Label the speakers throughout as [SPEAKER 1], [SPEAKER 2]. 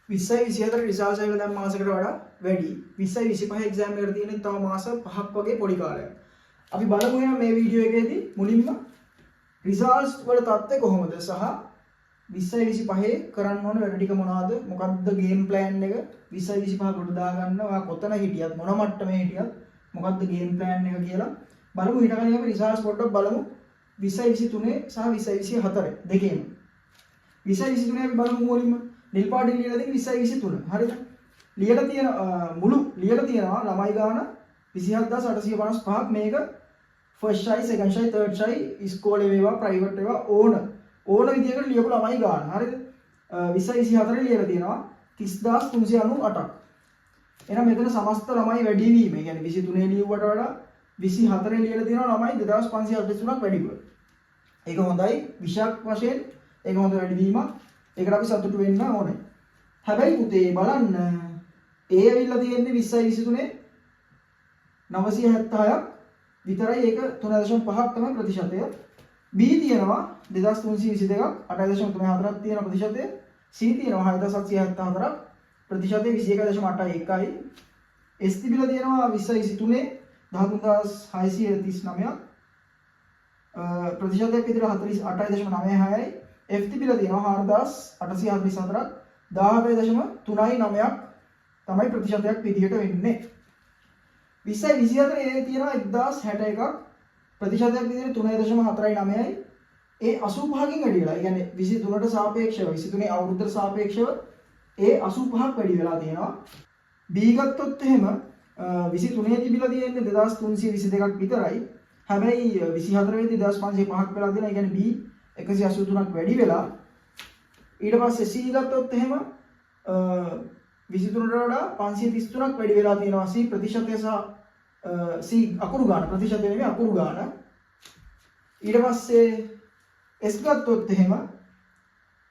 [SPEAKER 1] 20යි 24 results එක දැන් මාසයකට වඩා වැඩි. 20යි 25 එක්සෑම් එකට තියෙන තව මාස 5ක් වගේ පොඩි කාලයක්. අපි බලමු එහෙනම් මේ වීඩියෝ එකේදී මුලින්ම රිසල්ට්ස් වල තත්ත්වය කොහොමද සහ 20යි 25 කරන්න ඕන වැඩ ටික මොනවද? මොකක්ද ගේම් ප්ලෑන් එක? 20යි 25 කොට දාගන්න ඔයා කොතන හිටියත් මොන මට්ටමේ හිටියත් මොකක්ද ගේම් ප්ලෑන් එක කියලා බලමු. ඊට කලින් අපි රිසල්ට්ස් පොඩ්ඩක් බලමු. 20යි 23 සහ 20යි 24 දෙකේම. 20යි 23 අපි බලමු මුලින්ම. නිල් පාටින් ලියලා තියෙන 20යි 23. හරිද? ලියලා තියෙන මුළු ලියලා තියෙනවා ළමයි ගාන 27855ක්. මේක first shy, second shy, third shy, ඉස්කෝලේ වේවා, ප්‍රයිවට් වේවා ඕන විදියකට ලියපු ළමයි ගාන. හරිද? 20යි 24 ලියලා තියෙනවා 30398ක්. එහෙනම් මෙතන සමස්ත ළමයි වැඩි වීම. ඒ කියන්නේ 23 ලියුවට වඩා 24 ලියලා තියෙනවා ළමයි 2583ක් වැඩිපුර. ඒක හොඳයි. විෂයක් වශයෙන් ඒක හොඳ වැඩි වීමක්. ඒකට අපි සතුටු වෙන්න ඕනේ. හැබැයි පුතේ බලන්න A ඇවිල්ලා තියෙන්නේ 20යි 23 976ක් විතරයි. ඒක 3.5ක් තමයි ප්‍රතිශතය. B තියෙනවා 2322ක් 8.34ක් තියෙන ප්‍රතිශතය. C තියෙනවා 6774ක් ප්‍රතිශතය 21.81යි. S තිබිලා තියෙනවා 20යි 23 13639ක් ප්‍රතිශතයක් විතර 48.96යි. F තිබිලා තියෙනවා 4844ක් 17.39ක් තමයි ප්‍රතිශතයක් විදිහට වෙන්නේ. 20යි 24 ඒ තියෙනවා 1061ක් ප්‍රතිශතයක් විදිහට 3.49යි. ඒ 85කින් වැඩි වෙලා. ඒ කියන්නේ 23ට සාපේක්ෂව 23 අවුරුද්දට සාපේක්ෂව ඒ 85ක් වැඩි වෙලා තියෙනවා. B ගත්තොත් එහෙම 23 තිබිලා තියෙන්නේ 2322ක් විතරයි. හැබැයි 24 වෙනි 2505ක් වෙලා තියෙනවා. ඒ කියන්නේ B 183ක් වැඩි වෙලා. ඊට පස්සේ C ගත්තොත් එහෙම 23ට වඩා 533ක් වැඩි වෙලා තියෙනවා. C ප්‍රතිශතය සහ C අකුරු ගාන ප්‍රතිශතය නෙමෙයි අකුරු ගාන. ඊට පස්සේ S ගත්තොත් එහෙම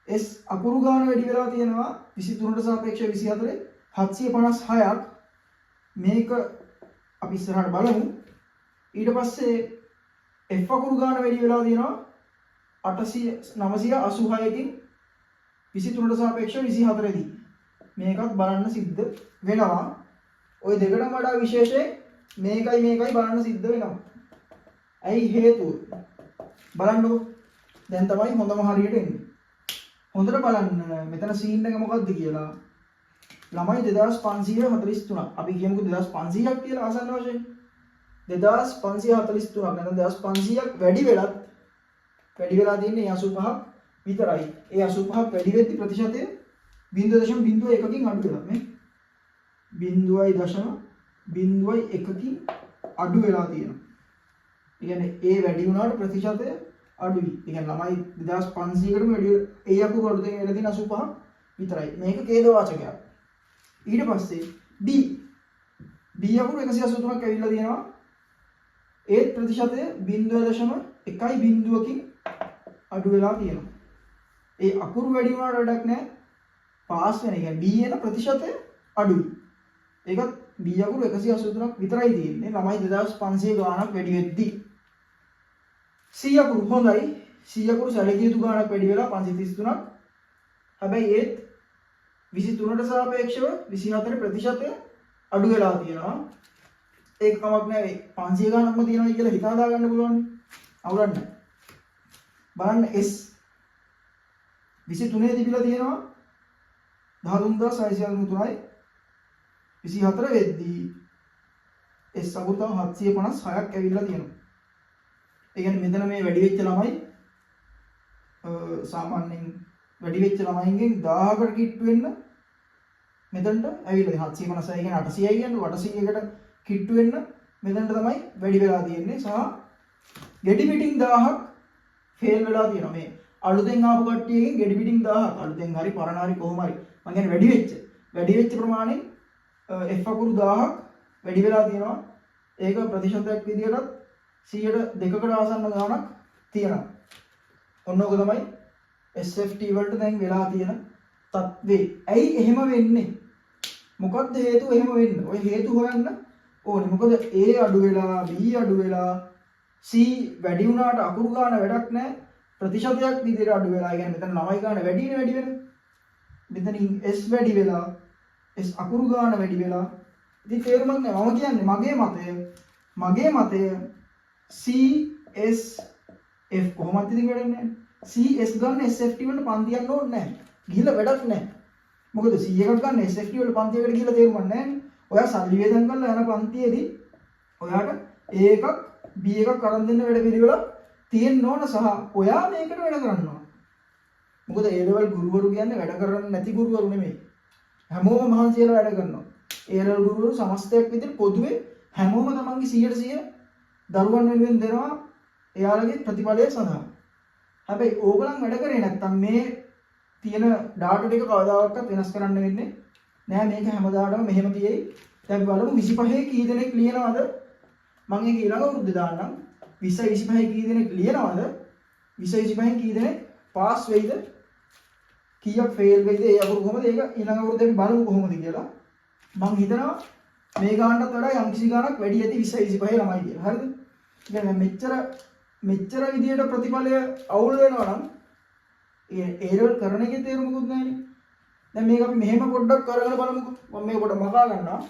[SPEAKER 1] S අකුරු ගාන වැඩි වෙලා තියෙනවා 23ට සාපේක්ෂව 24 756ක්. මේක අපි ඉස්සරහට බලමු. ඊට පස්සේ F අකුරු ගාන වැඩි වෙලා තියෙනවා 986කින් 23ට සාපේක්ෂව 24 දී. මේකත් බලන්න සිද්ධ වෙනවා. ওই දෙකටම වඩා විශේෂයෙන් මේකයි බලන්න සිද්ධ වෙනවා. ඇයි හේතුව? බලන්නකො. දැන් තමයි හොඳම හරියට එන්නේ. හොඳට බලන්න මෙතන සීන් එක මොකක්ද කියලා. ළමයි 2543ක්. අපි කියමුකෝ 2500ක් කියලා ආසන්න වශයෙන්. 2543ක් නැත්නම් 2500ක් වැඩි වෙලා තියෙන්නේ 85ක් විතරයි. ඒ 85ක් වැඩි වෙද්දි ප්‍රතිශතය 0.01කින් අඩු වෙලා මේ 0.01කින් අඩු වෙලා තියෙනවා. ඒ කියන්නේ ඒ වැඩි වුණාට ප්‍රතිශතය අඩුයි. ඒ කියන්නේ ළමයි 2500කටම වැඩි ඒ අකුරු අඩු දෙන වෙලා තියෙන 85ක් විතරයි. මේක ඛේද වාචකයක්. ඊට පස්සේ B අකුරු 183ක් ඇවිල්ලා තියෙනවා. ඒ ප්‍රතිශතය 0.1කින් අඩු වෙලා තියෙනවා. ඒ අකුරු වැඩි වුණාට වැඩක් නැහැ. පාස් වෙන. ඒ කියන්නේ B එන ප්‍රතිශතය අඩුයි. ඒකත් B අකුරු 183ක් විතරයි තියෙන්නේ. ළමයි 2500 ගාණක් වැඩි වෙද්දී. C අකුරු හොඳයි. C අකුරු සැලකිය යුතු ගාණක් වැඩි වෙලා 533ක්. හැබැයි ඒත් 23ට සාපේක්ෂව 24 ප්‍රතිශතය අඩු වෙලා තියෙනවා. ඒක කමක් නැහැ. 500 ගාණක්ම තියෙනවා කියලා හිතා හදා ගන්න පුළුවන්. අවුලක් නැහැ. බලන්න S 23 තිබිලා තියෙනවා 13693යි 24 වෙද්දී S අකුරු තව 756ක් ඇවිල්ලා තියෙනවා. ඒ කියන්නේ මෙතන මේ වැඩි වෙච්ච ළමයි සාමාන්‍යයෙන් වැඩි වෙච්ච ළමයින්ගෙන් 1000කට කිට්ටු වෙන්න මෙතනට ඇවිල්ලා 756 කියන්නේ 800යි කියන්නේ 800කට කිට්ටු වෙන්න මෙතනට තමයි වැඩි වෙලා තියෙන්නේ. සහ ගෙඩි පිටින් 1000ක් ෆේල් වෙලා තියෙනවා. මේ අලුතෙන් ආපු කට්ටියකින් ගෙඩි පිටින් 1000ක් අලුතෙන් හරි පරණ හරි කොහොම හරි මම කියන්නේ වැඩි වෙච්ච ප්‍රමාණය F අකුරු 1000ක් වැඩි වෙලා තියෙනවා. ඒක ප්‍රතිශතයක් විදිහටත් 100ට 2කට ආසන්න ගාණක් තියෙනවා. ඔන්න ඕක තමයි SFT වලට දැන් වෙලා තියෙන තත්ත්වේ. ඇයි එහෙම වෙන්නේ? මොකක්ද හේතුව එහෙම වෙන්න? ඔය හේතු හොයන්න ඕනේ. මොකද A අඩු වෙලා B අඩු වෙලා C වැඩි වුණාට අකුරු ගාන වැඩක් නැහැ. ප්‍රතිශතයක් විදිහට අඩු වෙලා. ඒ කියන්නේ මෙතන ළමයි ගාන වැඩි වෙන. මෙතනින් S වැඩි වෙලා S අකුරු ගාන වැඩි වෙලා ඉතින් තේරුමක් නැහැ. මම කියන්නේ මගේ මතය CSF කොහොමද ඉතින් වැඩන්නේ? CS ගන්න SFT වලට පන්තියක් ඕනේ නැහැ. ගිහිල්ලා වැඩක් නැහැ. මොකද C එකක් ගන්න SFT වල පන්තියකට ගිහිල්ලා තේරුමක් නැහැ නේ. ඔයා සල්ලි වේදන් කරලා යන පන්තියේදී ඔයාට A එකක් B එකක් අරන් දෙන්න වැඩ පිළිවෙලක් තියෙන්න ඕන සහ ඔයා මේකට වැඩ කරන්න ඕන. මොකද A level ගුරුවරු කියන්නේ වැඩ කරන්නේ නැති ගුරුවරු නෙමෙයි. හැමෝම මහන්සි වෙලා වැඩ කරනවා. A level ගුරුවරු සමස්තයක් විදිහට පොදුවේ හැමෝම තමන්ගේ 100% දරුවන් වෙනුවෙන් දෙනවා එයාලගේ ප්‍රතිඵලය සඳහා. හැබැයි ඕගලන් වැඩ කරේ නැත්තම් මේ තියෙන ඩාටා ටික කවදාවත් වෙනස් කරන්න වෙන්නේ නෑ. මේක හැමදාටම මෙහෙම තියෙයි. දැන් බලමු 25 කී දෙනෙක් ලියනවද? මම ඒක ඊළඟ අවුරුද්ද දාන්නම්. 20 25 කී දෙනෙක් ලියනවද? 20 25 කී දෙනෙක් පාස් වෙයිද? කීයක් ෆේල් වෙයිද? ඒ අකුරු කොහොමද? ඒක ඊළඟ අවුරුද්දේ අපි බලමු කොහොමද කියලා. මම හිතනවා මේ ගානටත් වඩා යම්කිසි ගානක් වැඩි ඇති 20 25 ළමයි කියලා. හරිද? يعني මෙච්චර විදියට ප්‍රතිඵලය අවුල් වෙනවා නම් ඒ ලෙවල් කරන එකේ තේරුමකුත් නැහැ නේ. දැන් මේක අපි මෙහෙම පොඩ්ඩක් කරගෙන බලමුකෝ. මම මේක පොඩ්ඩක් මකා ගන්නවා.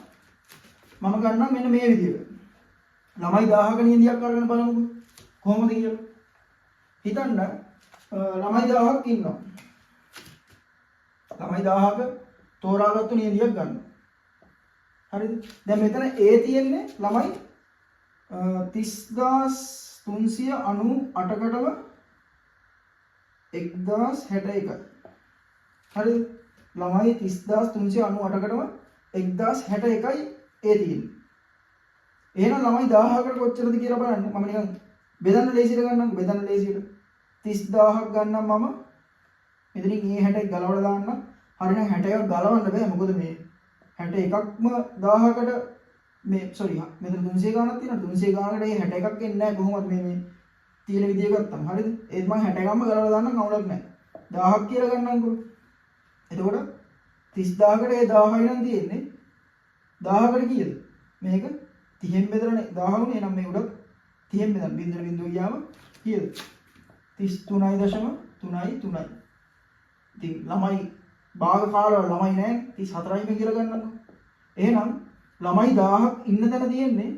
[SPEAKER 1] මම ගන්නවා මෙන්න මේ විදියට. ළමයි 1000ක නියඳියක් අරගෙන බලමුකෝ. කොහොමද කියලා. හිතන්න ළමයි 1000ක් ඉන්නවා. ළමයි 1000ක තෝරාගත්තු නියඳියක් ගන්නවා. හරිද? දැන් මෙතන A තියෙන්නේ ළමයි 30398කටම 1061. හරිද? ළමයි 30398කටම 1061යි A තියෙන්නේ. එහෙනම් ළමයි 1000කට කොච්චරද කියලා බලන්න. මම නිකන් බෙදන්න ලේසියට ගන්නම්කෝ. බෙදන්න ලේසියට 30000ක් ගන්නම් මම. මෙතනින් A 60ක් ගලවලා දාන්නම්. හරිනම් 61ක් ගලවන්න බෑ. මොකද මේ 61ක්ම 1000කට මේ සෝරි මෙතන 300 ගානක් තියෙනවා. 300 ගානකට මේ 61ක් එන්නේ නැහැ කොහොමද මේ තියෙන විදිය ගත්තම. හරිද? ඒත් මම 61ක්ම ගලවලා දාන්නම් කවුලක් නැහැ. 1000ක් කියලා ගන්නම්කෝ. එතකොට 30000කට ඒ 1000යි නම් තියෙන්නේ 1000කට කීයද? මේක 30න් බෙදලානේ 1000 උනේ. එහෙනම් මේ උඩ 30න් බෙදන්න බින්දුව බින්දුව ගියාම කීයද? 33.33. ඉතින් ළමයි භාග කාලවල ළමයි නැහැ 34යිම කියලා ගන්නකො. එහෙනම් ළමයි 1000ක් ඉන්න තැන තියෙන්නේ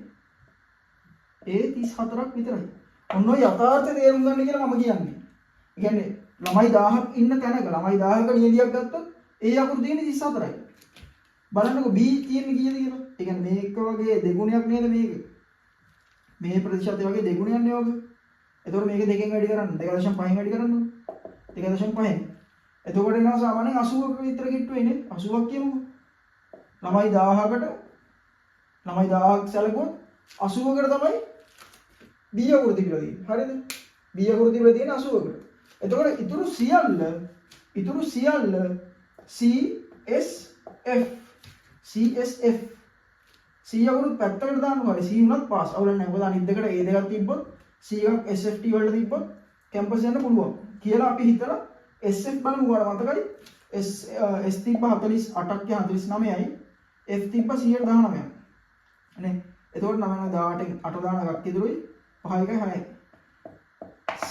[SPEAKER 1] ඒ 34ක් විතරයි. ඔන්න ඔය යථාර්ථය තේරුම් ගන්න කියලා මම කියන්නේ. ඒ කියන්නේ ළමයි 1000ක් ඉන්න තැනක ළමයි 1000ක නියඳියක් ගත්තොත් ඒ අකුරු තියෙන්නේ 34යි. බලන්නකො B තියෙන්නේ කීයද කියලා. ඒ කියන්නේ මේක වගේ දෙගුණයක් නේද මේක? මේ ප්‍රතිශතය වගේ දෙගුණයක් නේ ඔක. එතකොට මේක දෙකෙන් වැඩි කරන්න 2.5න් වැඩි කරන්න ඕනේ. 2.5න්. එතකොට එනවා සාමාන්‍යයෙන් 80ක විතර කිට්ටු වෙන්නේ. 80ක් කියමුකෝ. ළමයි 1000කට ළමයි 1000ක් සැලකුවොත් 80කට තමයි B අකුරු තිබිලා තියෙන්නේ. හරිද? B අකුරු තිබිලා තියෙන්නේ 80කට. එතකොට ඉතුරු සියල්ල CSF C අකුරු පැත්තකට දානවා. C උනත් පාස්. අවුල නැහැ. මොකද අනිත් දෙකට A දෙකක් තිබ්බොත් C එකක් SFT වලට තිබ්බොත් කැම්පස් යන්න පුළුවන් කියලා අපි හිතලා SF බලමු. ඔයාලා මතකයි? S තිබ්බ 48ක් 49යි. F තිබ්බ 119යි. නේ? එතකොට 9 18න් 8 දාන එකක් ඉදිරියි 5 1 6යි.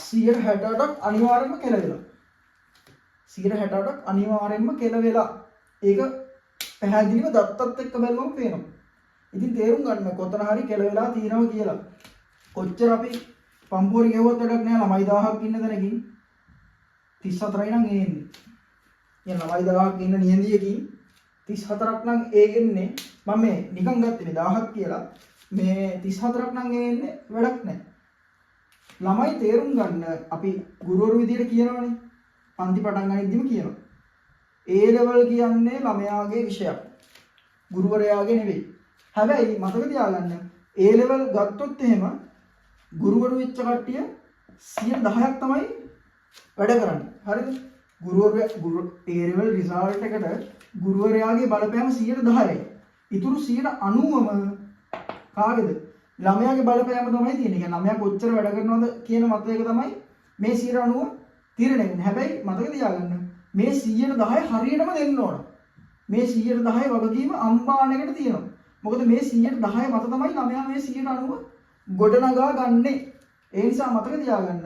[SPEAKER 1] 168ක් අනිවාර්යයෙන්ම කෙලවෙලා. 168ක් අනිවාර්යයෙන්ම කෙලවෙලා. ඒක පැහැදිලිව දත්තත් එක්ක බලමු පේනවා. ඉතින් තේරුම් ගන්න කොතන හරි කෙලවෙලා තියෙනවා කියලා. කොච්චර අපි පම්පෝරි ගෙවුවත් වැඩක් නැහැ. ළමයි 1000ක් ඉන්න තැනකින් 34යි නම් එන්නේ. يعني ළමයි 1000ක් ඉන්න නියඳියකින් 34ක් නම් එන්නේ. මම මේ නිකන් ගත්තේ 1000ක් කියලා. මේ 34ක් නම් එන්නේ වැඩක් නැහැ. ළමයි තේරුම් ගන්න අපි ගුරුවරු විදියට කියනවනේ. පන්ති පටන් ගනිද්දිම කියනවා. A level කියන්නේ ළමයාගේ විෂයක්. ගුරුවරයාගේ නෙවෙයි. හැබැයි මතක තියාගන්න A level ගත්තොත් එහෙම ගුරුවරු වෙච්ච කට්ටිය 10%ක් තමයි වැඩ කරන්නේ. හරිද? A level result එකට ගුරුවරයාගේ බලපෑම 10%යි. ඉතුරු 90%ම කාගේද? ළමයාගේ බලපෑම තමයි තියෙන්නේ. يعني ළමයා කොච්චර වැඩ කරනවද කියන මතයක තමයි මේ 90% තීරණය වෙන්නේ. හැබැයි මතක තියාගන්න මේ 10% හරියටම දෙන්න ඕන. මේ 10% වගකීම අම්බාණයකට තියෙනවා. මොකද මේ 10% මත තමයි ළමයා මේ 90% ගොඩනගා ගන්නෙ. ඒ නිසා මතක තියාගන්න.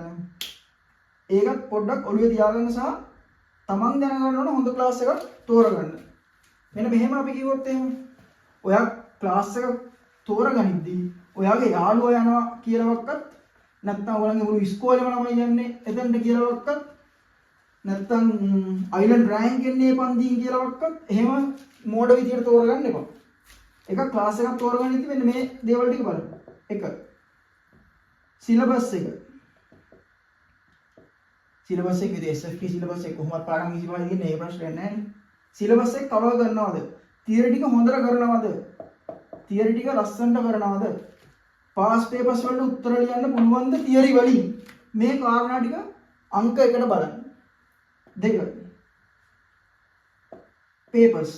[SPEAKER 1] ඒකත් පොඩ්ඩක් ඔළුවේ තියාගන්න සහ තමන් දැනගන්න ඕන හොඳ ක්ලාස් එකක් තෝරගන්න. මෙන්න මෙහෙම අපි කිව්වොත් එහෙම ඔයා ක්ලාස් එකක් තෝරගනිද්දී ඔයාගේ යාළුවා යනවා කියලාවත් නැත්නම් ඔයාලගේ මුළු ඉස්කෝලේම ළමයි යන්නේ එතනට කියලාවත් නැත්නම් අයිලන්ඩ් රෑන්ක් එන්නේ පන්තියෙන් කියලාවත් එහෙම මෝඩ විදියට තෝරගන්න එපා. එක ක්ලාස් එකක් තෝරගන්න ඉතින් මෙන්න මේ දේවල් ටික බලන්න. 1. සිලබස් එක. සිලබස් එක විදිහට SFT සිලබස් එක කොහොමද පාඩම් 25 තියෙන්නේ ඒ ප්‍රශ්නේ නැහැ නේ. සිලබස් එක කවර් කරනවද? තියරි ටික හොඳට කරනවද? තියරි ටික ලස්සනට කරනවද? පාස් පේපර්ස් වලට උත්තර ලියන්න පුළුවන්ද තියරි වලින්? මේ කාරණා ටික අංක 1ට බලන්න. 2. පේපර්ස්.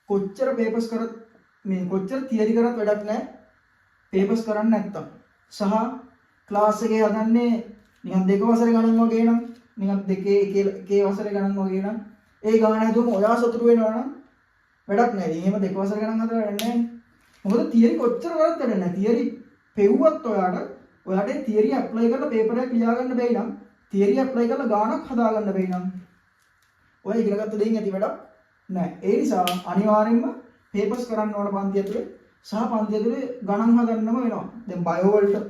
[SPEAKER 1] කොච්චර පේපර්ස් කරත් මේ කොච්චර තියරි කරත් වැඩක් නැහැ. පේපර්ස් කරන්නේ නැත්තම්. සහ ක්ලාස් එකේ හදන්නේ නිකන් දෙක වසරේ ගණන් වගේ නම් නිකන් දෙකේ එකේ වසරේ ගණන් වගේ නම් ඒ ගාන හැදුවම ඔයා සතුටු වෙනවා නම් වැඩක් නැහැ. එහෙම දෙක වසර ගණන් හදලා වැඩක් නැහැ. මොකද තියරි කොච්චර කරත් වැඩක් නැහැ. තියරි පෙව්වත් ඔයාට ඒ තියරි ඇප්ලයි කරලා පේපර් එක ලියා ගන්න බැයි නම් තියරි ඇප්ලයි කරලා ගානක් හදා ගන්න බැයි නම් ඔය ඉගෙන ගත්ත දෙයින් ඇති වැඩක් නැහැ. ඒ නිසා අනිවාර්යෙන්ම පේපර්ස් කරන්න ඕන පන්ති ඇතුලේ සහ පන්ති ඇතුලේ ගණන් හදන්නම වෙනවා. දැන් බයෝ වලට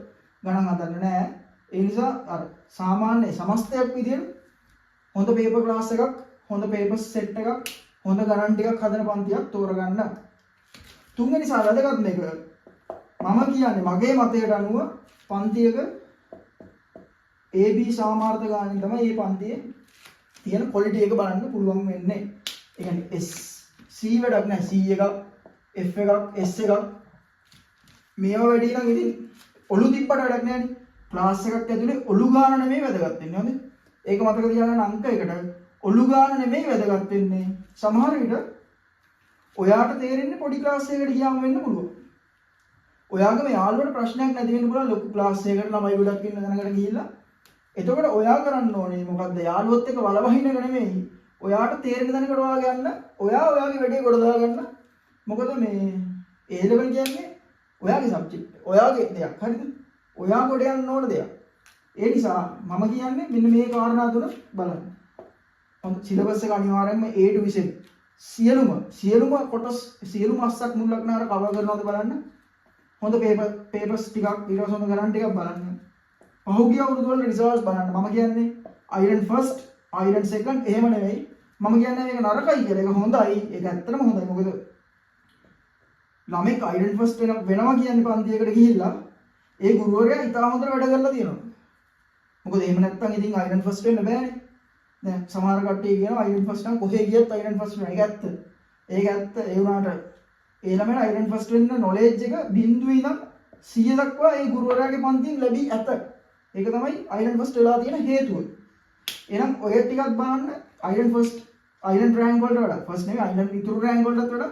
[SPEAKER 1] ගණන් හදන්න නැහැ. ඒ නිසා අර සාමාන්‍ය සමස්තයක් විදියට හොඳ පේපර් ක්ලාස් එකක් හොඳ පේපර් සෙට් එකක් හොඳ ගණන් ටිකක් හදන පන්තියක් තෝරගන්න. තුන්වෙනි සා වැදගත් මේක මම කියන්නේ මගේ මතයට අනුව පන්තියක AB සාමාර්ථ ගානින් තමයි මේ පන්තියේ තියෙන ක්වොලිටි එක බලන්න පුළුවන් වෙන්නේ. ඒ කියන්නේ S C වැඩක් නැහැ. C එකක් F එකක් S එකක් මේවා වැඩි නම් ඉතින් ඔලු තිබ්බට වැඩක් නැහැ නේ. ක්ලාස් එකක් ඇතුලේ ඔලු ගාන නෙමෙයි වැදගත් වෙන්නේ හොඳේ. ඒක මතක තියාගන්න අංක එකට ඔලු ගාන නෙමෙයි වැදගත් වෙන්නේ. සමහර විට ඔයාට තේරෙන්නේ පොඩි ක්ලාස් එකකට ගියාම වෙන්න පුළුවන්. ඔයාගේම යාළුවට ප්‍රශ්නයක් නැති වෙන්න පුළුවන් ලොකු ක්ලාස් එකකට ළමයි ගොඩක් ඉන්න තැනකට ගිහිල්ලා. එතකොට ඔයා කරන්න ඕනේ මොකද්ද? යාළුවොත් එක්ක වලවහින එක නෙමෙයි. ඔයාට තේරෙන තැනකට ඔයා යන්න. ඔයාගේ වැඩේ කොට දාගන්න. මොකද මේ A level කියන්නේ ඔයාගේ සබ්ජෙක්ට්. ඔයාගේ දෙයක්. හරිද? ඔයා කොට යන්න ඕන දෙයක්. ඒ නිසා මම කියන්නේ මෙන්න මේ කාරණා තුන බලන්න. සිලබස් එක අනිවාර්යයෙන්ම A to Z සියලුම කොටස් සියලුම අස්සක් මුල් ලක්නාර කවර් කරනවද බලන්න. හොඳ පේපර්ස් ටිකක් ඊට පස්සේ හොඳ ගණන් ටිකක් බලන්න. පහුගිය අවුරුදු වල රිසල්ට්ස් බලන්න. මම කියන්නේ අයිරන් ෆස්ට් අයිරන් සෙකන්ඩ් එහෙම නෙවෙයි. මම කියන්නේ මේක නරකයි කියලා. ඒක හොඳයි. ඒක ඇත්තටම හොඳයි. මොකද ළමෙක් අයිරන් ෆස්ට් වෙනවා කියන්නේ පන්තියකට ගිහිල්ලා ඒ ගුරුවරයා ඉතාල හොඳට වැඩ කරලා තියෙනවා. මොකද එහෙම නැත්නම් ඉතින් අයිරන් ෆස්ට් වෙන්න බෑනේ. දැන් සමහර කට්ටිය කියනවා අයිරන් ෆස්ට් නම් කොහේ ගියත් අයිරන් ෆස්ට් වෙනවා. ඒක ඇත්ත. ඒක ඇත්ත. ඒ වුණාට ඒ ළමයට අයිරන් ෆස්ට් වෙන්න නොලෙජ් එක බිඳුවේ ඉඳන් 100 දක්වා ඒ ගුරුවරයාගේ පන්තියෙන් ලැබී ඇත. ඒක තමයි අයිරන් ෆස්ට් වෙලා තියෙන හේතුව. එහෙනම් ඔය ටිකක් බලන්න අයිරන් ෆස්ට් අයිරන් රෑන්ක් වලට වඩා ෆස්ට් නෙවෙයි අයිරන් ඉතුරු රෑන්ක් වලට වඩා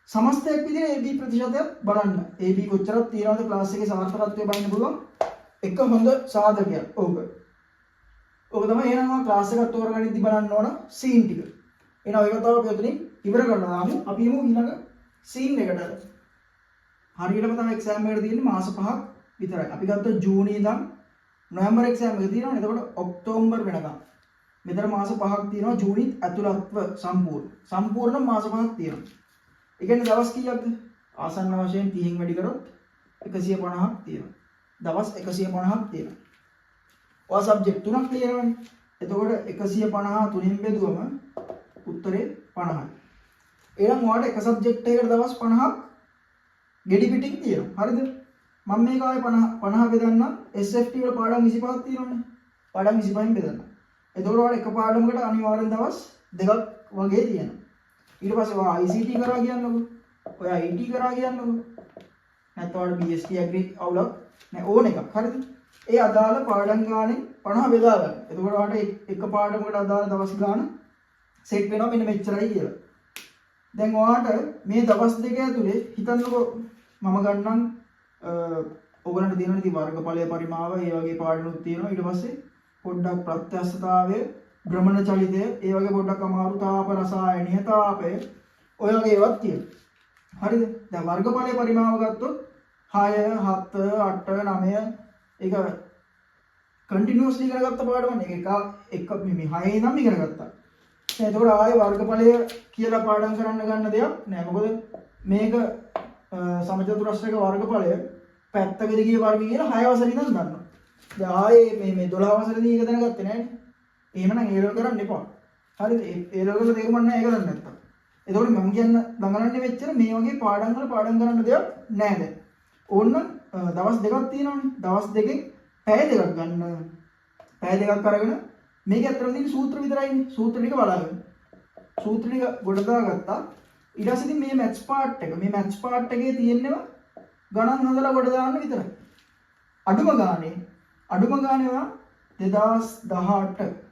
[SPEAKER 1] සමස්තයක් විදිහට AB ප්‍රතිශතය බලන්න. AB කොච්චරක් තියනවද ක්ලාස් එකේ සාර්ථකත්වය බලන්න පුළුවන්. එක හොඳ සාධකයක්. ඕක තමයි එහෙනම් මම ක්ලාස් එකක් තෝරගනිද්දි බලන්න ඕන සීන් ටික. එහෙනම් ඒක තමයි අපි උතනින් ඉවර කරනවා. අපි යමු ඊළඟ සීන් එකට. හරියටම තමයි එක්සෑම් එකට තියෙන්නේ මාස 5ක් විතරයි. අපි ගත්ත ජූනි ඉඳන් නොවැම්බර් එක්සෑම් එක තියෙනවා. එතකොට ඔක්තෝබර් වෙනකම්. මෙතන මාස 5ක් තියෙනවා. ජූනි ඇතුළත්ව සම්පූර්ණ මාස 5ක් තියෙනවා. ඒ කියන්නේ දවස් කීයක්ද? ආසන්න වශයෙන් 30න් වැඩි කරොත් 150ක් තියෙනවා. දවස් 150ක් තියෙනවා. ඔය සබ්ජෙක්ට් තුනක් ලියනවනේ. එතකොට 150 තුنين බෙදුවම උත්තරේ 50යි. එහෙනම් ඔයාලට එක සබ්ජෙක්ට් එකකට දවස් 50ක් ගෙඩි පිටින් තියෙනවා. හරිද? මම මේක ආයේ 50 බෙදන්නම්. SFT වල පාඩම් 25ක් තියෙනවනේ. පාඩම් 25න් බෙදන්න. එතකොට ඔයාලට එක පාඩමකට අනිවාර්යෙන් දවස් දෙකක් වගේ තියෙනවා. ඊට පස්සේ ඔයා ICT කරා කියන්නකො. ඔයා IT කරා කියන්නකො. නැත්නම් ඔයාලට BSc ඇග්‍රි අවුලක් නෑ ඕන එකක්. හරිද? ඒ අදාළ පාඩම් ගානේ 50 බෙදා ගන්න. එතකොට ඔයාලට එක පාඩමකට අදාළ දවස් ගාන සෙට් වෙනවා මෙන්න මෙච්චරයි කියලා. දැන් ඔයාලට මේ දවස් දෙක ඇතුලේ හිතන්නකො මම ගන්නම් ඔයගලන්ට දෙනවා ඉතින් වර්ගඵලයේ පරිමාව ඒ වගේ පාඩනුත් තියෙනවා. ඊට පස්සේ පොඩ්ඩක් ප්‍රත්‍යස්ථතාවය භ්‍රමණ චලිතය ඒ වගේ පොඩ්ඩක් අමාරු තාප රසායනීය තාපය ඔය වගේ ඒවාත් තියෙනවා. හරිද? දැන් වර්ගඵලයේ පරිමාව ගත්තොත් 6 7 8 9 ඒක කන්ටිනියුස්ලි ඉගෙන ගත්ත පාඩම නේ. එක මේ 6 ඉඳන් ඉගෙන ගත්තා. දැන් එතකොට ආයේ වර්ගඵලය කියලා පාඩම් කරන්න ගන්න දෙයක් නෑ. මොකද මේක සමචතුරස්‍රයක වර්ගඵලය පැත්තකදී ගිය වර්ගය කියලා 6 වසරේ ඉඳන් ගන්නවා. දැන් ආයේ මේ 12 වසරේදී ඒක දැනගත්තේ නෑනේ. එහෙමනම් ඒ ලෙවල් කරන්න එපා. හරිද? ඒ ලෙවල් වල තේරුම් නැහැ ඒක දන්නේ නැත්තම්. එතකොට මම කියන්න දඟලන්නේ මෙච්චර මේ වගේ පාඩම් වල පාඩම් කරන්න දෙයක් නෑ දැන්. ඕන්න දවස් දෙකක් තියෙනවනේ. දවස් දෙකෙන් පැය දෙකක් ගන්න. පැය දෙකක් අරගෙන මේක ඇත්තටම තියෙන්නේ සූත්‍ර විතරයිනේ. සූත්‍ර ටික බලාගන්න. සූත්‍ර ටික ගොඩ දාගත්තා. ඊට පස්සේ ඉතින් මේ මැත්ස් පාර්ට් එක එකේ තියෙන්නව ගණන් හදලා ගොඩ දාන්න විතරයි. අඩුම ගානේ 2018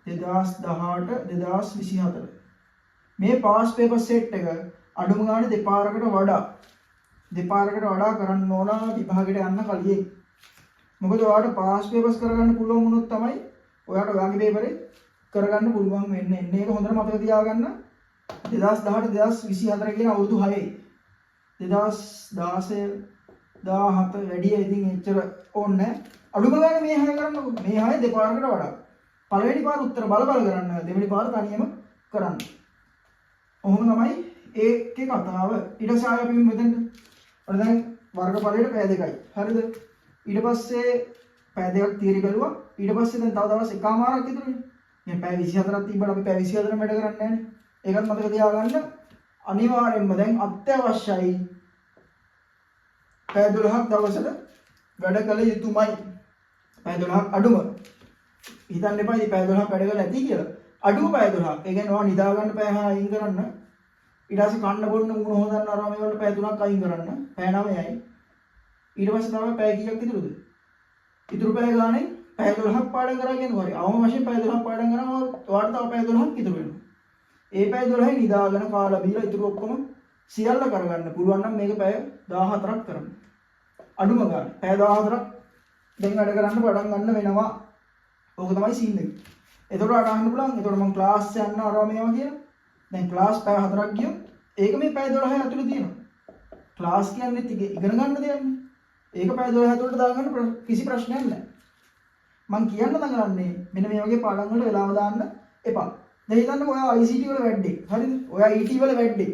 [SPEAKER 1] 2024 මේ පාස් පේපර් සෙට් එක අඩුම ගානේ දෙපාරකට වඩා කරන්න ඕන විභාගයට යන්න කලින්. මොකද ඔයාලට පාස් පේපර්ස් කරගන්න පුළුවන් වුණොත් තමයි ඔයාලට ඔයාගේ පේපරේ කරගන්න පුළුවන් වෙන්නේ. එන්නේ ඒක හොඳට මතක තියාගන්න. 2018 2024 කියන අවුරුදු 6යි 2016 17 වැඩි ඉතින් එච්චර ඕනේ. අඩුම ගානේ මේ 6 කරන්නකො. මේ 6 දෙපාරකට වඩා. පළවෙනි පාර උත්තර බල කරන්න. දෙවෙනි පාර තනියම කරන්න. ඔහොම තමයි ඒකේ කතාව. ඊට පස්සේ ආයෙ අපි මෙතෙන්ට ඔන්න දැන් වර්ගඵලයට පැය දෙකයි. හරිද? ඊට පස්සේ පැය දෙකක් තියරි කරුවා. ඊට පස්සේ දැන් තව දවස් එකමාරක් ඉතුරුනේ. මේ පැය 24ක් තිබ්බට අපි පැය 24ම වැඩ කරන්නේ නැහැනේ. ඒකත් මතක තියාගන්න. අනිවාර්යෙන්ම දැන් අත්‍යවශ්‍යයි පැය 12ක් දවසට වැඩ කළ යුතුමයි. පැය 12ක් අඩුම. හිතන්න එපා ඉතින් පැය 12ක් වැඩ කරලා ඇති කියලා. අඩුම පැය 12ක්. ඒ කියන්නේ ඔයා නිදා ගන්න පැය 6 අයින් කරන්න. ඊට පස්සේ කන්න බොන්න මුණ හොදන්න අරම මේවල පැය 3ක් අයින් කරන්න. පැය 9යි. ඊට පස්සේ තමයි පැය කීයක් ඉතුරුද? ඉතුරු පැය ගානේ පැය 12ක් පාඩම් කරා කියනවා. හරි. අවම වශයෙන් පැය 12ක් පාඩම් කරාම ඔයාලට තව පැය 12ක් ඉතුරු වෙනවා. ඒ පැය 12යි නිදාගෙන කාලා බීලා ඉතුරු ඔක්කොම සියල්ල කරගන්න පුළුවන් නම් මේක පැය 14ක් කරන්න. අඩුම ගානේ පැය 14ක් දැන් වැඩ කරන්න පටන් ගන්න වෙනවා. ඕක තමයි සීන් එක. එතකොට අහන්න පුළුවන්. එතකොට මම ක්ලාස් යන්න අරව මේවා කියලා. දැන් ක්ලාස් පැය 4ක් ගියොත් ඒක මේ පැය 12 ඇතුළේ තියෙනවා. ක්ලාස් කියන්නේ ඉගෙන ගන්න දෙයක්නේ. ඒක පැය 12 ඇතුළට දාගන්න කිසි ප්‍රශ්නයක් නැහැ. මම කියන්න දඟලන්නේ මෙන්න මේ වගේ පාඩම් වල වෙලාව දාන්න එපා. දැන් හිතන්න ඔයා ICT වල වැඩේ. හරිද? ඔයා ET වල වැඩේ.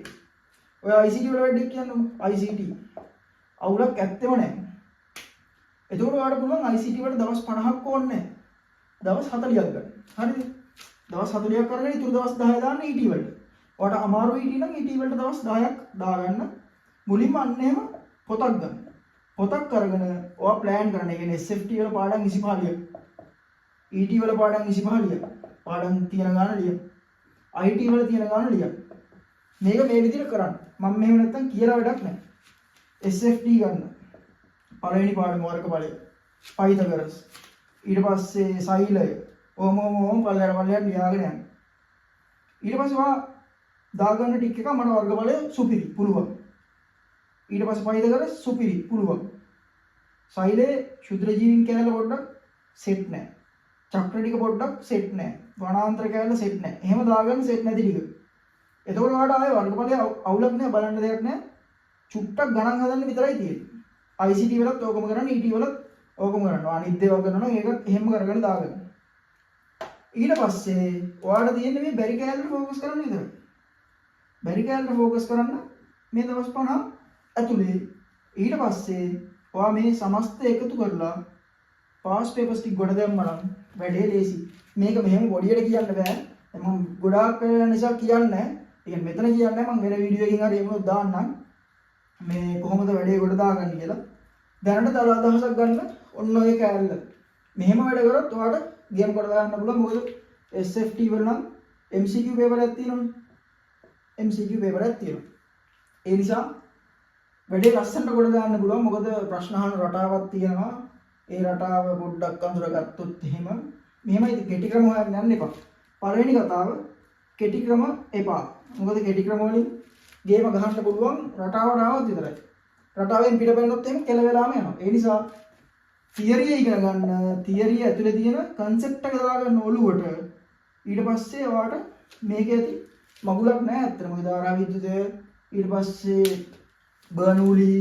[SPEAKER 1] ඔයා ICT වල වැඩේ කියන්නේ ICT. අවුලක් ඇත්තෙම නැහැ. එතකොට ඔයාලට පුළුවන් ICT වල දවස් 50ක් ඕනේ නැහැ. දවස් 40ක් ගන්න. හරිද? දවස් 40ක් කරගෙන ඉතුරු දවස් 10 දාන්න ET වලට. ඔයාලට අමාරු ET නම් ET වලට දවස් 10ක් දාගන්න. මුලින්ම අන්න එහෙම පොතක් ගන්න. පොතක් අරගෙන ඔයා ප්ලෑන් කරන්න. ඒ කියන්නේ SFT වල පාඩම් 25ක්. ET වල පාඩම් 25ක්. පාඩම් තියෙන ගාන ලියන්න. IT වල තියෙන ගාන ලියන්න. මේක මේ විදිහට කරන්න. මම මෙහෙම නැත්තම් කියලා වැඩක් නැහැ. SFT ගන්න. පළවෙනි පාඩම වර්ගඵලය. පයිතගරස්. ඊට පස්සේ සෛලය. ඕම පල්ලයට ලියාගෙන යන්න. ඊට පස්සේ ඔයා දාගන්න ටික එක මන වර්ගඵලය සුපිරි පුළුවන්. ඊට පස්සේ පයිතගරස් සුපිරි පුළුවන්. සෛලේ ශුද්‍ර ජීවීන් කැලල පොඩ්ඩක් සෙට් නැහැ. චක්‍ර ටික පොඩ්ඩක් සෙට් නැහැ. වනාන්තර කැලල සෙට් නැහැ. එහෙම දාගන්න සෙට් නැති ටික. එතකොට ඔයාලට ආයේ වර්ගඵලය අවුලක් නැහැ බලන්න දෙයක් නැහැ. චුට්ටක් ගණන් හදන්න විතරයි තියෙන්නේ. ICT වලත් ඕකම කරන්න ET වලත් ඕකම කරන්න. අනිත් දේවල් කරනවා නම් ඒක එහෙම කරගෙන දාගන්න. ඊට පස්සේ ඔයාලට තියෙන්නේ මේ බැරි කැලේට ફોකස් කරන්න විතරයි. බැරි කැලේට ફોකස් කරන්න මේ දවස් 50 ඇතුලේ. ඊට පස්සේ ඔයා මේ සමස්ත එකතු කරලා පාස් පේපර්ස් ටික ගොඩ දැම්මනම් වැඩේ ලේසි. මේක මෙහෙම පොඩියට කියන්න බෑ. මම ගොඩාක් නිසා කියන්නේ නැහැ. ඒ කියන්නේ මෙතන කියන්නේ මම වෙන වීඩියෝ එකකින් හරි එමුණොත් දාන්නම්. මේ කොහොමද වැඩේ ගොඩ දාගන්නේ කියලා. දැනට තව අදහසක් ගන්න ඔන්න ඔය කැලල. මෙහෙම වැඩ කරොත් ඔයාලට ගේම් කොට දාන්න පුළුවන්. මොකද SFT වල නම් MCQ පේපරයක් තියෙනවනේ. MCQ පේපරයක් තියෙනවා. ඒ නිසා වැඩේ ලස්සනට කොට දාන්න පුළුවන්. මොකද ප්‍රශ්න අහන රටාවක් තියෙනවා. ඒ රටාව පොඩ්ඩක් අඳුරගත්තොත් එහෙම මෙහෙමයි කෙටි ක්‍රම හොයන්න යන්න එපා. පළවෙනි කතාව කෙටි ක්‍රම එපා. මොකද කෙටි ක්‍රම වලින් ගේම ගහන්න පුළුවන් රටාවට ආවොත් විතරයි. රටාවෙන් පිටපැන්නොත් එහෙම කෙල වෙලාම යනවා. ඒ නිසා තියරිය ඉගෙන ගන්න, තියරිය ඇතුලේ තියෙන concept එක දාගන්න ඔළුවට. ඊට පස්සේ ඔයාලට මේකේ ඇති මගුලක් නැහැ ඇත්තට. මොකද ආරා විද්‍යුතය ඊට පස්සේ බර්නූලි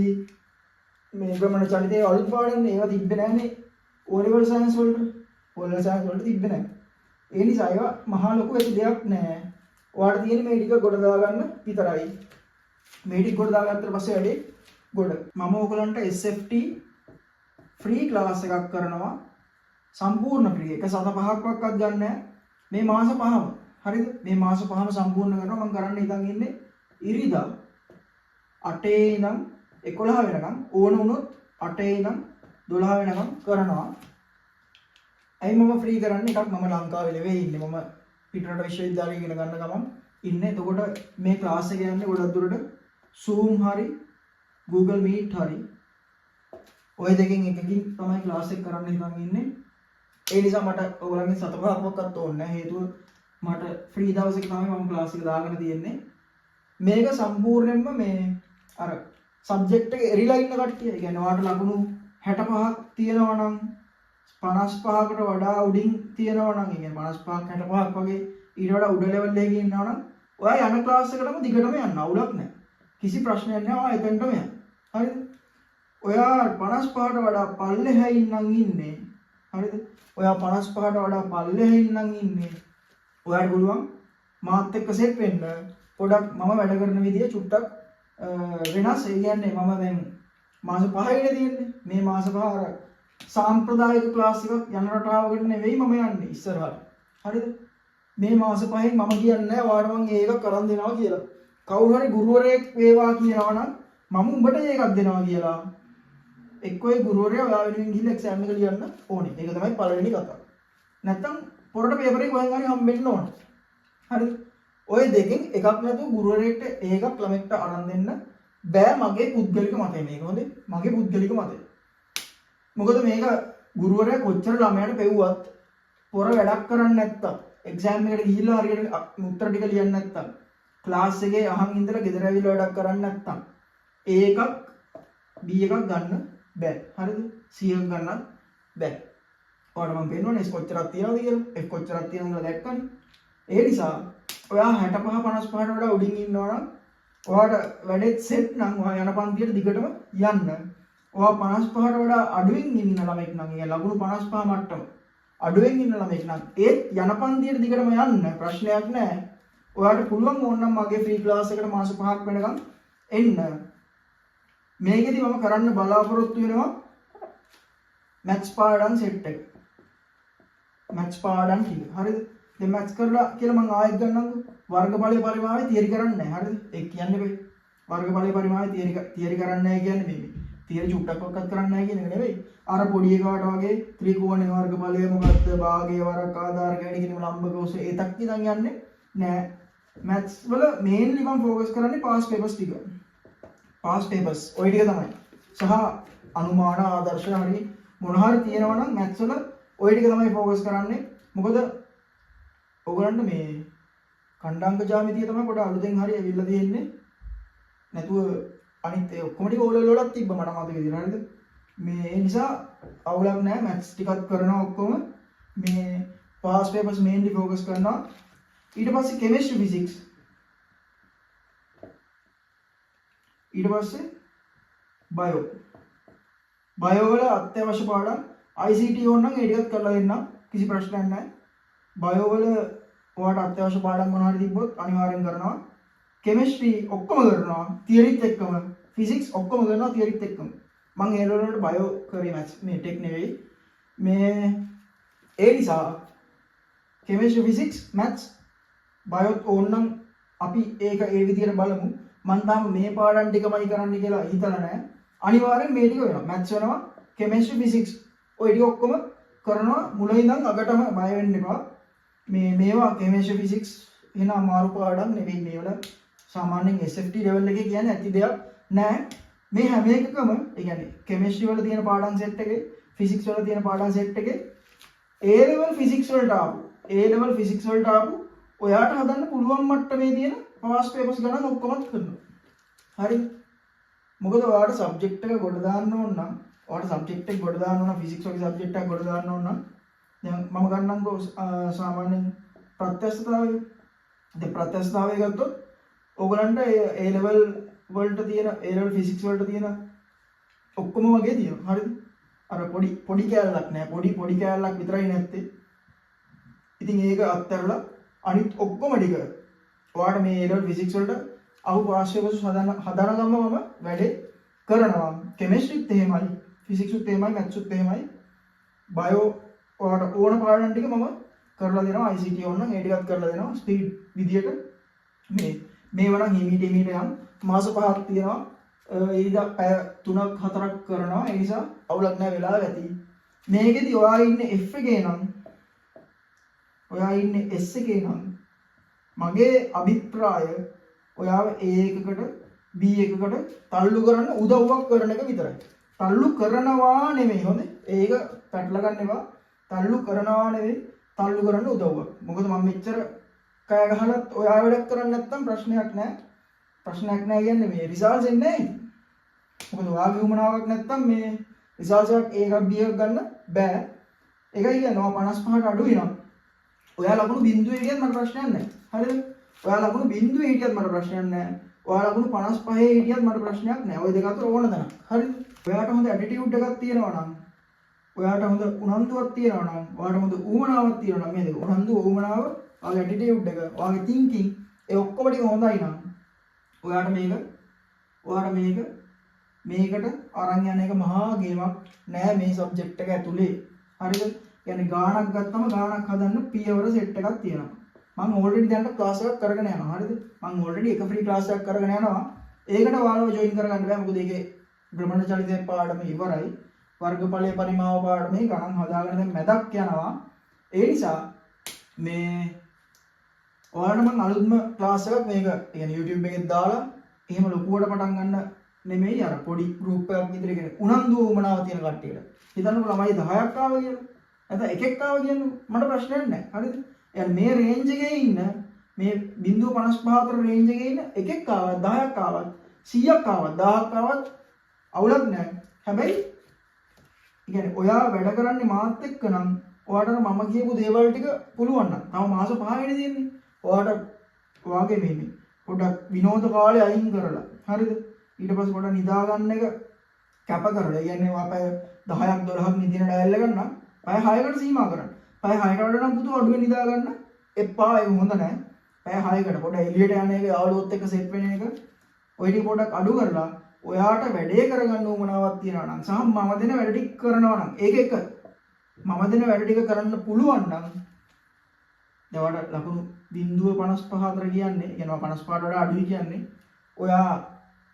[SPEAKER 1] මේ ගමන චලිතේ අලුත් පාඩම්නේ ඒවා තිබ්බේ නැහනේ. O level science වලට O level science වලට තිබ්බේ නැහැ. ඒ නිසා ඒවා මහා ලොකු ඇති දෙයක් නෑ. ඔයාලට තියෙන්නේ මේ ටික ගොඩ දාගන්න විතරයි. මේ ටික ගොඩ දාගත්තට පස්සේ වැඩි ගොඩ. මම ඔයගලන්ට SFT ෆ්‍රී ක්ලාස් එකක් කරනවා. සම්පූර්ණ ෆ්‍රී. එක සත පහක්වත් ගන්න නෑ. මේ මාස පහම. හරිද? මේ මාස පහම සම්පූර්ණ කරනවා. මම කරන්න හිතන් ඉන්නේ ඉරිදා 8 ඉඳන් 11 වෙනකම් ඕන වුණොත් 8 ඉඳන් 12 වෙනකම් කරනවා. ඇයි මම ෆ්‍රී කරන්නේ? එකක් මම ලංකාවේ නෙවෙයි ඉන්නේ. මම පිටරට විශ්වවිද්‍යාලයේ ඉගෙන ගන්න ගමන් ඉන්නේ. එතකොට මේ ක්ලාස් එක යන්නේ ගොඩක් දුරට Zoom හරි Google Meet හරි ඔය දෙකෙන් එකකින් තමයි ක්ලාස් එක කරන්න හිතන් ඉන්නේ. ඒ නිසා මට ඔයගොල්ලන්ගේ සතපහක්වත් ඕනේ නැහැ. හේතුව මට ෆ්‍රී දවසක තමයි මම ක්ලාස් එක දාගෙන තියෙන්නේ. මේක සම්පූර්ණයෙන්ම මේ අර සබ්ජෙක්ට් එක එරිලා ඉන්න කට්ටිය. ඒ කියන්නේ ඔයාලට ලකුණු 65ක් තියෙනවා නම් 55කට වඩා උඩින් තියෙනවා නම් ඒ කියන්නේ 55ක් 65ක් වගේ ඊට වඩා උඩ ලෙවල් එකකින් ඉන්නවා නම් ඔයා යන ක්ලාස් එකටම දිගටම යන්න අවුලක් නැහැ. කිසි ප්‍රශ්නයක් නැහැ. ඔයා එතනටම යන්න. හරිද? ඔයා 55ට වඩා පල්ලෙහායින් නම් ඉන්නේ. හරිද? ඔයා 55ට වඩා පල්ලෙහායින් නම් ඉන්නේ. ඔයාට පුළුවන් මාත් එක්ක සෙට් වෙන්න. පොඩක් මම වැඩ කරන විදිය චුට්ටක් වෙනස්. ඒ කියන්නේ මම දැන් මාස 5යිනේ තියෙන්නේ. මේ මාස 5 අර සාම්ප්‍රදායික ක්ලාස් එකක් යන රටාවකට නෙවෙයි මම යන්නේ ඉස්සරහට. හරිද? මේ මාස 5න් මම කියන්නේ නැහැ ඔයාලට මම ඒක කරන් දෙනවා කියලා. කවුරු හරි ගුරුවරයෙක් වේවා කියනවා නම් මම උඹට ඒකක් දෙනවා කියලා. එක්කෝ ඒ ගුරුවරයා ඔයා වෙනුවෙන් ගිහිල්ලා එක්සෑම් එක ලියන්න ඕනේ. ඒක තමයි පළවෙනි කතාව. නැත්තම් පොරට පේපර් එක කොහෙන් හරි හම්බෙන්න ඕනේ. හරිද? ඔය දෙකෙන් එකක් නැතුව ගුරුවරයෙක්ට ඒකක් ළමෙක්ට අරන් දෙන්න බෑ. මගේ පුද්ගලික මතය මේක. හොඳේ? මගේ පුද්ගලික මතය. මොකද මේක ගුරුවරයා කොච්චර ළමයාට පෙව්වත් පොර වැඩක් කරන්නේ නැත්තම් එක්සෑම් එකට ගිහිල්ලා හරියට උත්තර ටික ලියන්නේ නැත්තම් ක්ලාස් එකේ අහන් ඉඳලා ගෙදර ඇවිල්ලා වැඩක් කරන්නේ නැත්තම් ඒකක් B එකක් ගන්න බෑ. හරිද? C එකක් ගන්නත් බෑ. ඔයාලට මම පෙන්නන්නේ S කොච්චරක් තියනවද කියලා. F කොච්චරක් තියනවද දැක්කනේ. ඒ නිසා ඔයා 65 55ට වඩා උඩින් ඉන්නවා නම් ඔයාට වැඩෙත් සෙට් නම් ඔයා යන පන්තියට දිගටම යන්න. ඔයා 55ට වඩා අඩුවෙන් ඉන්න ළමෙක් නම් ඒ ලකුණු 55 මට්ටම අඩුවෙන් ඉන්න ළමෙක් නම් ඒත් යන පන්තියට දිගටම යන්න ප්‍රශ්නයක් නැහැ. ඔයාට පුළුවන් ඕනනම් මගේ ෆ්‍රී ක්ලාස් එකට මාස 5ක් වෙනකම් එන්න. මේකෙදි මම කරන්න බලාපොරොත්තු වෙනවා මැත්ස් පාඩම් සෙට් එක. මැත්ස් පාඩම් ටික. හරිද? දැන් මැත්ස් කරලා කියලා මම ආයෙත් ගන්නම්කෝ. වර්ගඵලයේ පරිමාවය තියරි කරන්නේ නැහැ. හරිද? ඒක කියන්නේ බෑ. වර්ගඵලයේ පරිමාවය තියරි කරන්නේ නැහැ කියන්නේ මේ. තියරි චුට්ටක්වත් කරන්නේ නැහැ කියන එක නෙවෙයි. අර පොඩි එකාට වගේ ත්‍රිකෝණේ වර්ගඵලය මොකක්ද? භාගයේ වරක් ආධාර කැඩි කියන ලම්බක ඔස්සේ ඒ තක් ඉඳන් යන්නේ නැහැ. මැත්ස් වල මේන්ලි මම ફોකස් කරන්නේ පාස් පේපර්ස් ටික. පාස් පේපර්ස් ඔය ටික තමයි. සහ අනුමාන ආදර්ශ හරි මොන හරි තියෙනවා නම් මැත්ස් වල ඔය ටික තමයි ફોකස් කරන්නේ. මොකද ඔයගලන්ට මේ කණ්ඩාංග ජ්‍යාමිතිය තමයි පොඩ අලුතෙන් හරි ඇවිල්ලා තියෙන්නේ. නැතුව අනිත් ඒ ඔක්කොම ටික ඕලෙවල් වලත් තිබ්බ මට මතක විදිහට. හරිද? මේ නිසා අවුලක් නැහැ. මැත්ස් ටිකක් කරනවා ඔක්කොම. මේ පාස් පේපර්ස් මේන්ලි ફોකස් කරනවා. ඊට පස්සේ කෙමිස්ට්‍රි ෆිසික්ස් ඊට පස්සේ බයෝ වල අත්‍යවශ්‍ය පාඩම් ICT ඕන නම් ඒ ටිකත් කරලා දෙන්නම් කිසි ප්‍රශ්නයක් නැහැ. බයෝ වල ඔයාලට අත්‍යවශ්‍ය පාඩම් මොනවා හරි තිබ්බොත් අනිවාර්යෙන් කරනවා. කෙමිස්ට්‍රි ඔක්කොම කරනවා තියරිත් එක්කම. ෆිසික්ස් ඔක්කොම කරනවා තියරිත් එක්කම. මම ඒ වලට බයෝ කරේ මැත්ස් මේ ටෙක් නෙවෙයි. මේ ඒ නිසා කෙමිස්ට්‍රි ෆිසික්ස් මැත්ස් බයොත් ඕනනම් අපි ඒක ඒ විදිහට බලමු. මම තාම මේ පාඩම් ටිකමයි කරන්න කියලා හිතලා නැහැ. අනිවාර්යෙන් මේ ටික වෙනවා. මැත්ස් වෙනවා, කෙමිස්ට්‍රි ෆිසික්ස් ඔය ටික ඔක්කොම කරනවා. මුලින් ඉඳන් අගටම බය වෙන්න එපා. මේවා කෙමිස්ට්‍රි ෆිසික්ස් එන අමාරු පාඩම් නෙවෙයි. මේවල සාමාන්‍යයෙන් SFT level එකේ කියන්නේ ඇති දෙයක් නැහැ. මේ හැම එකකම ඒ කියන්නේ කෙමිස්ට්‍රි වල තියෙන පාඩම් සෙට් එකේ, ෆිසික්ස් වල තියෙන පාඩම් සෙට් එකේ A level ෆිසික්ස් වලට ආපු ඔයාට හදන්න පුළුවන් මට්ටමේ තියෙන පාස් පේපර්ස් ගණන් ඔක්කොමත් කරනවා. හරි? මොකද ඔයාට සබ්ජෙක්ට් එක ගොඩ දාන්න ඕන නම්, ෆිසික්ස් වගේ සබ්ජෙක්ට් එකක් ගොඩ දාන්න ඕන නම් දැන් මම ගන්නම්කෝ සාමාන්‍යයෙන් ප්‍රත්‍යක්ෂතාවය. දැන් ප්‍රත්‍යක්ෂතාවය ගත්තොත් ඕගලන්ට A level වලට තියෙන A level ෆිසික්ස් වලට තියෙන ඔක්කොම වගේ තියෙනවා. හරිද? අර පොඩි කෑල්ලක් නෑ. පොඩි කෑල්ලක් විතරයි නැත්තේ. ඉතින් ඒක අත්හැරලා අනිත් ඔක්කොම ටික ඔයාට මේ A level physics වලට අහු පාස්කෝස් හදාන ගමම මම වැඩේ කරනවා. කෙමිස්ට්‍රිත් එහෙමයි, ෆිසික්ස් උත් එහෙමයි, මැත්ස් උත් එහෙමයි. බයෝ ඔයාට ඕන පාඩම් ටික මම කරලා දෙනවා. ICT ඕන නම් ඒ ටිකත් කරලා දෙනවා. ස්පීඩ් විදියට මේවා නම් හිමීට යම් මාස 5ක් තියෙනවා. ඊදා පැය 3ක් 4ක් කරනවා. ඒ නිසා අවුලක් නැහැ, වෙලාව ඇති. මේකෙදි ඔයා ඉන්නේ F එකේ නම් ඔයා ඉන්නේ S එකේ නම් මගේ අභිප්‍රාය ඔයාව A එකකට B එකකට තල්ලු කරන්න උදව්වක් කරන එක විතරයි. තල්ලු කරනවා නෙමෙයි හොඳේ. ඒක පැටල ගන්න එපා. තල්ලු කරනවා නෙවෙයි, තල්ලු කරන්න උදව්වක්. මොකද මම මෙච්චර කය ගහලත් ඔයා වැඩක් කරන්නේ නැත්නම් ප්‍රශ්නයක් නැහැ. ප්‍රශ්නයක් නැහැ කියන්නේ මේ රිසල්ට්ස් එන්නේ නැහැ. මොකද ඔයාගේ උමනාවක් නැත්නම් මේ රිසල්ට්ස් එකක් A එකක් B එකක් ගන්න බෑ. ඒකයි කියනවා 55ට අඩු වෙනවා. ඔයා ලකුණු බිඳුවේ හිටියත් මට ප්‍රශ්නයක් නැහැ. හරිද? ඔයා ලකුණු බිඳුවේ හිටියත් මට ප්‍රශ්නයක් නැහැ. ඔයා ලකුණු 55 හිටියත් මට ප්‍රශ්නයක් නැහැ. ওই දෙක අතර ඕන තැනක්. හරිද? ඔයාට හොඳ ඇටිටියුඩ් එකක් තියෙනවා නම්, ඔයාට හොඳ උනන්දුවක් තියෙනවා නම්, ඔයාට හොඳ ඌමනාවක් තියෙනවා නම් මේ දෙක උනන්දුව ඌමනාව, ඔයාගේ ඇටිටියුඩ් එක, ඔයාගේ තින්කින් ඒ ඔක්කොම ටික හොඳයි නම් ඔයාට මේකට අරන් යන එක මහා ගේමක් නෑ මේ සබ්ජෙක්ට් එක ඇතුලේ. හරිද? يعني ගාණක් ගත්තම ගාණක් හදන්න පියවර සෙට් එකක් තියෙනවා. මම ඕල්රෙඩි දැන් ක්ලාස් එකක් කරගෙන යනවා. හරිද? මම ඕල්රෙඩි එක ෆ්‍රී ක්ලාස් එකක් කරගෙන යනවා. ඒකට ඔයාලව ජොයින් කරගන්න බෑ. මොකද ඒකේ භ්‍රමණ චලිතයේ පාඩම ඉවරයි. වර්ගඵලයේ පරිමාව පාඩමේ ගණන් හදාගෙන දැන් මැදක් යනවා. ඒ නිසා මේ ඔයාලට මම අලුත්ම ක්ලාස් එකක් මේක يعني YouTube එකේ දාලා එහෙම ලොකුවට පටන් ගන්න නෙමෙයි, අර පොඩි ගෲප් එකක් විතර කියන උනන්දු වමනාව තියෙන කට්ටියට. හිතන්නකෝ ළමයි 10ක් ආවා කියලා. නැත්නම් එකෙක් ආවා කියන්නේ මට ප්‍රශ්නයක් නැහැ. හරිද? يعني මේ රේන්ජ් එකේ ඉන්න මේ 0.55 අතර රේන්ජ් එකේ ඉන්න එකෙක් ආවත් 10ක් ආවත් 100ක් ආවත් 1000ක් ආවත් අවුලක් නැහැ. හැබැයි يعني ඔයා වැඩ කරන්නේ මාත් එක්ක නම් ඔයාට මම කියපු දේවල් ටික පුළුවන් නම් තව මාස 5යිනේ තියෙන්නේ. ඔයාට වාගේ මේ පොඩ්ඩක් විනෝද කාලේ අයින් කරලා හරිද? ඊට පස්සේ පොඩ්ඩක් නිදා ගන්න එක කැප කරලා. කියන්නේ ඔයා පැය 10ක් 12ක් නිදින ඩයල් එක ගන්න පැය 6කට සීමා කරන්න. පැය 6කට වඩා නම් පුතු අඩුවෙන් නිදා ගන්න එපා. ඒක හොඳ නැහැ. පැය 6කට පොඩ්ඩක් එළියට යන එක, යාළුවොත් එක්ක සෙට් වෙන එක ඔය ටික පොඩ්ඩක් අඩු කරලා ඔයාට වැඩේ කරගන්න උවමනාවක් තියනවා නම් සහ මම දෙන වැඩ ටික කරනවා නම් ඒක එක මම දෙන වැඩ ටික කරන්න පුළුවන් නම් දවඩ ලකුණු 0.55 අතර කියන්නේ කියනවා 55ට වඩා අඩුයි කියන්නේ ඔයා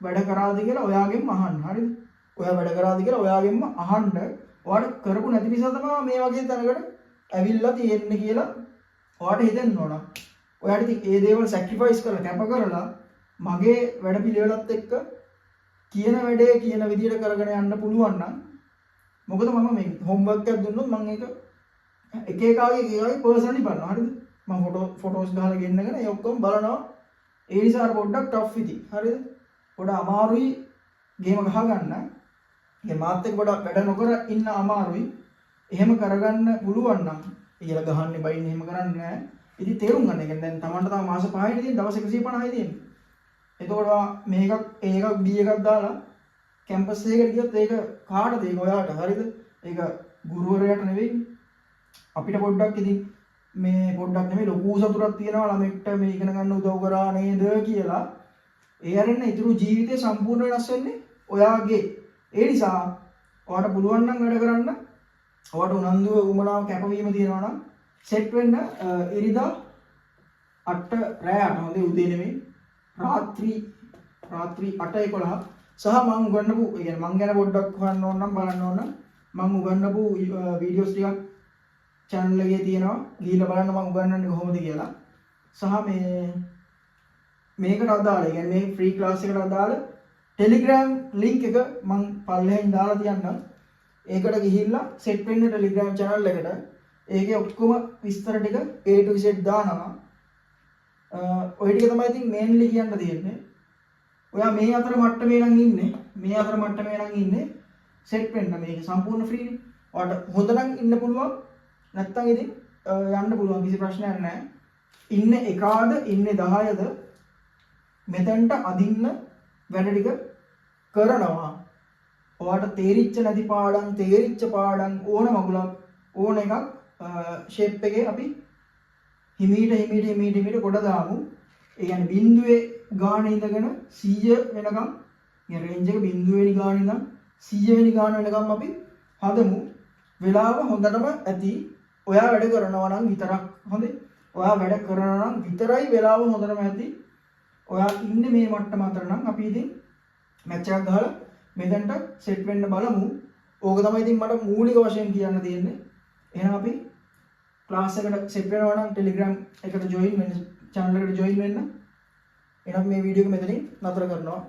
[SPEAKER 1] වැඩ කරාද කියලා ඔයාගෙන්ම අහන්න. හරිද? ඔයා වැඩ කරාද කියලා ඔයාගෙන්ම අහන්න. ඔයාට කරපු නැති නිසා තමයි මේ වගේ තැනකට ඇවිල්ලා තියෙන්නේ කියලා ඔයාට හිතෙන්න ඕන. ඔයාට ඉතින් ඒ දේවල් සැක්‍රිෆයිස් කරලා කැප කරලා මගේ වැඩ පිළිවෙලත් එක්ක කියන වැඩේ කියන විදිහට කරගෙන යන්න පුළුවන් නම් මොකද මම මේ හෝම්වර්ක් එකක් දුන්නොත් මම ඒක එක එකාගේ පර්සනලි බලනවා. හරිද? මම ෆොටෝස් ගහලා ගෙන්නගෙන ඒ ඔක්කොම බලනවා. ඒ නිසා පොඩ්ඩක් ටෆ් ඉති. හරිද? පොඩ අමාරුයි ගේම ගහ ගන්න. ඒ මාත් එක්ක පොඩ වැඩ නොකර ඉන්න අමාරුයි. එහෙම කරගන්න පුළුවන් නම් ඊළ ගහන්නේ බයින්නේ එහෙම කරන්නේ නැහැ. ඉතින් තේරුම් ගන්න. ඒ කියන්නේ දැන් Tamanට තව මාස 5යි තියෙන දවස් 150යි තියෙන්නේ. එතකොට මේකක් A එකක් B එකක් දාලා කැම්පස් එකකට ගියොත් ඒක කාටද? ඒක ඔයාට. හරිද? ඒක ගුරුවරයාට නෙවෙයි. අපිට පොඩ්ඩක් ඉතින් මේ පොඩ්ඩක් නෙමෙයි ලොකු සතුටක් තියෙනවා ළමෙක්ට මේ ඉගෙන ගන්න උදව් කරා නේද කියලා. ඒ අරින්න ඉතුරු ජීවිතේ සම්පූර්ණ වෙනස් වෙන්නේ ඔයාගේ. ඒ නිසා ඔයාට පුළුවන් නම් වැඩ කරන්න. ඔයාට උනන්දුව උමනාව කැපවීම තියෙනවා නම් සෙට් වෙන්න ඉරිදා 8 රෑ 8 හොඳේ උදේ නෙමෙයි රාත්‍රී 8:11 සහ මම උගන්වපු ඒ කියන්නේ මම ගැන පොඩ්ඩක් හොයන්න ඕන නම් බලන්න ඕන නම් මම උගන්වපු වීඩියෝස් ටිකක් channel එකේ තියෙනවා. ගිහිල්ලා බලන්න මම උගන්වන්නේ කොහොමද කියලා. සහ මේකට අදාළ ඒ කියන්නේ මේ ෆ්‍රී ක්ලාස් එකට අදාළ Telegram link එක මම පල්ලෙහෙන් දාලා තියන්නම්. ඒකට ගිහිල්ලා set වෙන්න Telegram channel එකට. ඒකේ ඔක්කොම විස්තර ටික A to Z දානවා. ඔය ටික තමයි ඉතින් mainly කියන්න තියෙන්නේ. ඔයා මේ අතර මට්ටමේ නම් ඉන්නේ. මේ අතර මට්ටමේ නම් ඉන්නේ. set වෙන්න මේක සම්පූර්ණ free නේ. ඔයාලට හොඳ නම් ඉන්න පුළුවන්. නැත්තම් ඉතින් යන්න පුළුවන් කිසි ප්‍රශ්නයක් නැහැ. ඉන්නේ එකාද ඉන්නේ 10ද මෙතෙන්ට අදින්න වැඩ ටික කරනවා. ඔයාට තේරිච්ච නැති පාඩම් තේරිච්ච පාඩම් ඕන මගුලක් ඕන එකක් ෂේප් එකේ අපි හිමීට කොට දාමු. ඒ කියන්නේ බිඳුවේ ගාන ඉඳගෙන 100 වෙනකම් يعني රේන්ජ් එක බිඳුවෙනි ගාන ඉඳන් 100 වෙනි ගාන වෙනකම් අපි හදමු. වෙලාව හොඳටම ඇති. ඔයා වැඩ කරනවා නම් විතරක් හොඳේ. ඔයා වැඩ කරනවා නම් විතරයි වෙලාව හොඳටම ඇති. ඔයා ඉන්නේ මේ මට්ටම අතර නම් අපි ඉතින් මැච් එකක් ගහලා මෙතනට සෙට් වෙන්න බලමු. ඕක තමයි ඉතින් මට මූලික වශයෙන් කියන්න තියෙන්නේ. එහෙනම් අපි ක්ලාස් එකට සෙට් වෙනවා නම් Telegram එකට join වෙන්න channel එකට join වෙන්න. එහෙනම් මේ වීඩියෝ එක මෙතනින් නතර කරනවා.